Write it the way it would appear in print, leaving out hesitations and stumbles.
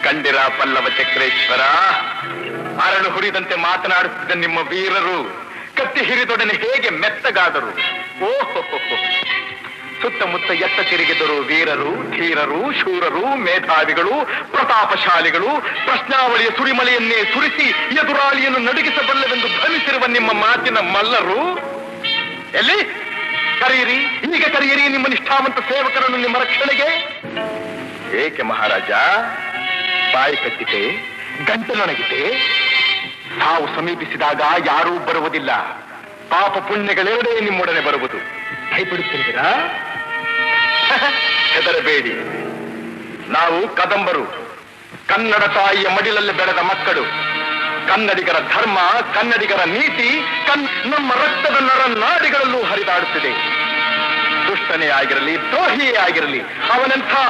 ಕಂಡಿರ ಪಲ್ಲವ ಚಕ್ರೇಶ್ವರ, ಅರಳು ಹುರಿದಂತೆ ಮಾತನಾಡುತ್ತಿದ್ದ ನಿಮ್ಮ ವೀರರು ಕತ್ತಿ ಹಿರಿದೊಡನೆ ಹೇಗೆ ಮೆತ್ತಗಾದರು. ಓಹೋ, ಸುತ್ತಮುತ್ತ ಎತ್ತ ತಿರುಗಿದರು ವೀರರು, ಧೀರರು, ಶೂರರು, ಮೇಧಾವಿಗಳು, ಪ್ರತಾಪಶಾಲಿಗಳು. ಪ್ರಶ್ನಾವಳಿಯ ಸುರಿಮಳೆಯನ್ನೇ ಸುರಿಸಿ ಎದುರಾಳಿಯನ್ನು ನಡುಗಿಸಬಲ್ಲವೆಂದು ಭ್ರಮಿಸಿರುವ ನಿಮ್ಮ ಮಾತಿನ ಮಲ್ಲರು ಎಲ್ಲಿ? ಕರೆಯಿರಿ, ಈಗ ಕರೆಯಿರಿ ನಿಮ್ಮ ನಿಷ್ಠಾವಂತ ಸೇವಕರನ್ನು ನಿಮ್ಮ ರಕ್ಷಣೆಗೆ. ಏಕೆ ಮಹಾರಾಜ ಬಾಯಿ ಕಟ್ಟಿತೆ, ಗಂಟಲೊಣಗಿದೆ? ತಾವು ಸಮೀಪಿಸಿದಾಗ ಯಾರೂ ಬರುವುದಿಲ್ಲ. ಪಾಪ ಪುಣ್ಯಗಳೆರಡೇ ನಿಮ್ಮೊಡನೆ ಬರುವುದು. ಭಯಪಡುತ್ತಿದ್ದೀರಾ? ಹೆದರಬೇಡಿ, ನಾವು ಕದಂಬರು, ಕನ್ನಡ ತಾಯಿಯ ಮಡಿಲಲ್ಲಿ ಬೆಳೆದ ಮಕ್ಕಳು. ಕನ್ನಡಿಗರ ಧರ್ಮ, ಕನ್ನಡಿಗರ ನೀತಿ ನಮ್ಮ ರಕ್ತದ ನರ ನಾಡಿಗಳಲ್ಲೂ ಹರಿದಾಡುತ್ತಿದೆ. ದುಷ್ಟನೇ ಆಗಿರಲಿ, ದ್ರೋಹಿಯೇ ಆಗಿರಲಿ, ಅವನಂಥ